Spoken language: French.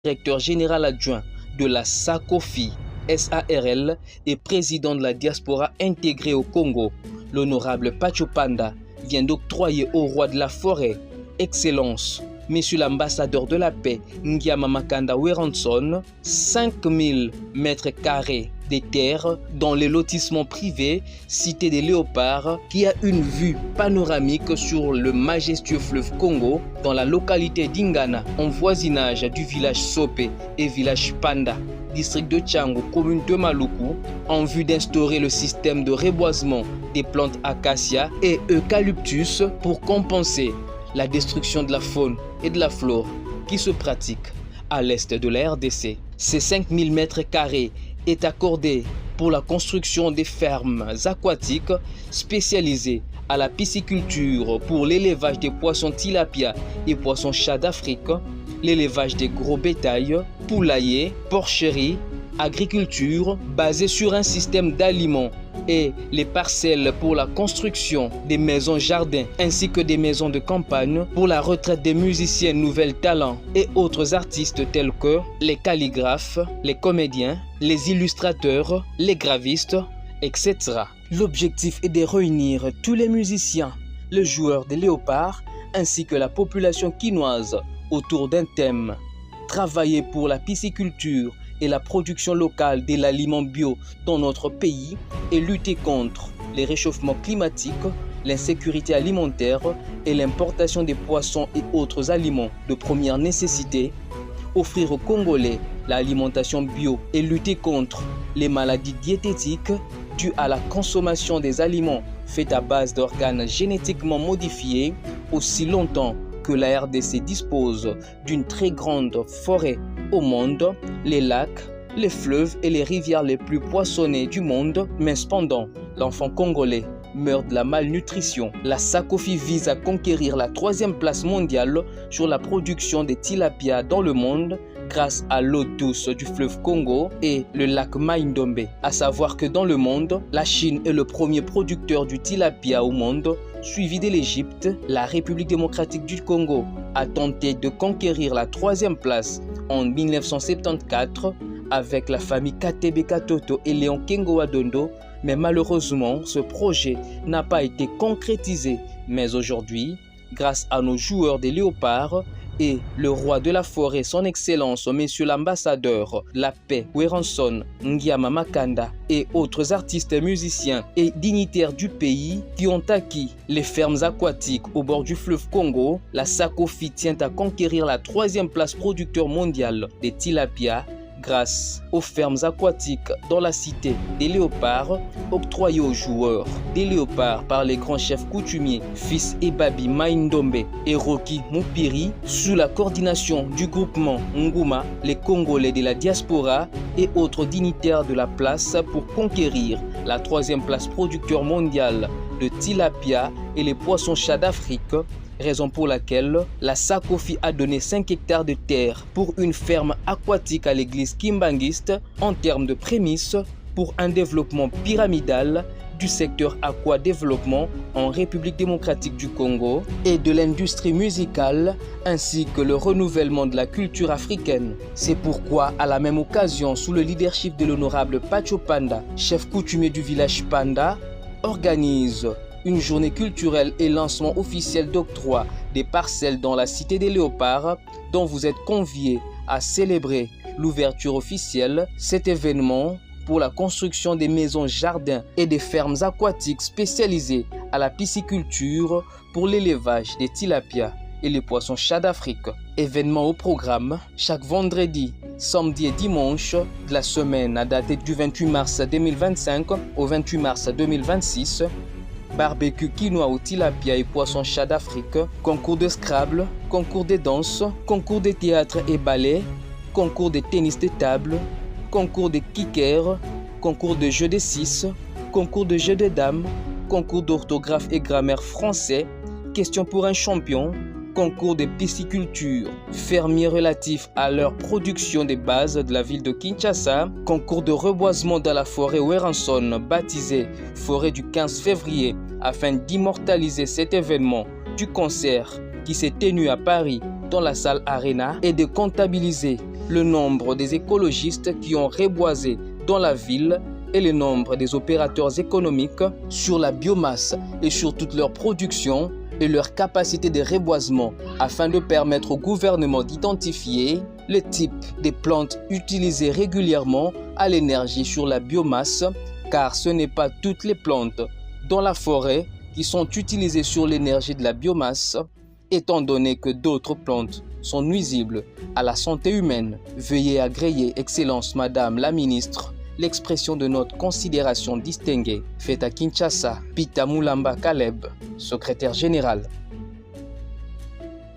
directeur général adjoint de la SACOFI SARL et président de la diaspora intégrée au Congo, l'honorable Pacho Panda vient d'octroyer au roi de la forêt, Excellence, Monsieur l'ambassadeur de la paix, Ngiama Makanda Weranson, 5000 mètres carrés de terres dans les lotissements privés Cité des Léopards qui a une vue panoramique sur le majestueux fleuve Congo dans la localité d'Ingana en voisinage du village Sopé et village Panda, district de Tchango, commune de Maluku, en vue d'instaurer le système de reboisement des plantes acacia et eucalyptus pour compenser la destruction de la faune et de la flore qui se pratique à l'est de la RDC. Ces 5000 mètres carrés est accordé pour la construction des fermes aquatiques spécialisées à la pisciculture pour l'élevage des poissons tilapia et poissons chat d'Afrique, l'élevage des gros bétails, poulaillers, porcheries, agriculture basée sur un système d'aliments et les parcelles pour la construction des maisons jardins ainsi que des maisons de campagne pour la retraite des musiciens nouvelles talents et autres artistes tels que les calligraphes, les comédiens, les illustrateurs, les gravistes, etc. L'objectif est de réunir tous les musiciens, les joueurs des léopards ainsi que la population quinoise autour d'un thème. Travailler pour la pisciculture et la production locale de l'aliment bio dans notre pays et lutter contre les réchauffements climatiques, l'insécurité alimentaire et l'importation des poissons et autres aliments de première nécessité, offrir aux Congolais l'alimentation bio et lutter contre les maladies diététiques dues à la consommation des aliments faits à base d'organes génétiquement modifiés aussi longtemps que la RDC dispose d'une très grande forêt au monde, les lacs, les fleuves et les rivières les plus poissonnées du monde, mais cependant, l'enfant congolais meurt de la malnutrition. La SACOFI vise à conquérir la 3e place mondiale sur la production des tilapias dans le monde grâce à l'eau douce du fleuve Congo et le lac Mai-Ndombe. À savoir que dans le monde, la Chine est le premier producteur du tilapia au monde, suivi de l'Égypte. La République démocratique du Congo a tenté de conquérir la 3e place en 1974 avec la famille Katebe Katoto et Léon Kengo Adondo, mais malheureusement, ce projet n'a pas été concrétisé. Mais aujourd'hui, grâce à nos joueurs des léopards et le roi de la forêt, son excellence, monsieur l'ambassadeur de la paix, Weranson Ngiama Makanda, et autres artistes, musiciens et dignitaires du pays qui ont acquis les fermes aquatiques au bord du fleuve Congo, la SACOFI tient à conquérir la 3e place producteur mondial des tilapia grâce aux fermes aquatiques dans la cité des léopards octroyées aux joueurs des léopards par les grands chefs coutumiers Fils Ebabi Mai-Ndombe et Rocky Mupiri sous la coordination du groupement Nguma, les Congolais de la diaspora et autres dignitaires de la place pour conquérir la 3e place producteur mondiale de tilapia et les poissons chats d'Afrique, raison pour laquelle la SACOFI a donné 5 hectares de terre pour une ferme aquatique à l'église Kimbangiste en termes de prémices pour un développement pyramidal du secteur aqua-développement en République démocratique du Congo et de l'industrie musicale ainsi que le renouvellement de la culture africaine. C'est pourquoi, à la même occasion, sous le leadership de l'honorable Pacho Panda, chef coutumier du village Panda, organise une journée culturelle et lancement officiel d'octroi des parcelles dans la cité des léopards dont vous êtes conviés à célébrer l'ouverture officielle. Cet événement pour la construction des maisons jardins et des fermes aquatiques spécialisées à la pisciculture pour l'élevage des tilapias et les poissons chats d'Afrique. Événement au programme chaque vendredi, samedi et dimanche de la semaine à dater du 28 mars 2025 au 28 mars 2026. Barbecue quinoa au tilapia et poissons chat d'Afrique, concours de Scrabble, concours de danse, concours de théâtre et ballet, concours de tennis de table, concours de kicker, concours de jeux de 6, concours de jeux de dames, concours d'orthographe et grammaire français, questions pour un champion, concours de pisciculture, fermiers relatifs à leur production des bases de la ville de Kinshasa, concours de reboisement dans la forêt Weranson, baptisé Forêt du 15 février, afin d'immortaliser cet événement du concert qui s'est tenu à Paris dans la salle Arena et de comptabiliser le nombre des écologistes qui ont reboisé dans la ville et le nombre des opérateurs économiques sur la biomasse et sur toute leur production et leur capacité de reboisement afin de permettre au gouvernement d'identifier le type des plantes utilisées régulièrement à l'énergie sur la biomasse, car ce n'est pas toutes les plantes dans la forêt qui sont utilisées sur l'énergie de la biomasse, étant donné que d'autres plantes sont nuisibles à la santé humaine. Veuillez agréer, Excellence Madame la Ministre, l'expression de notre considération distinguée faite à Kinshasa, Pita Moulamba Caleb, secrétaire général.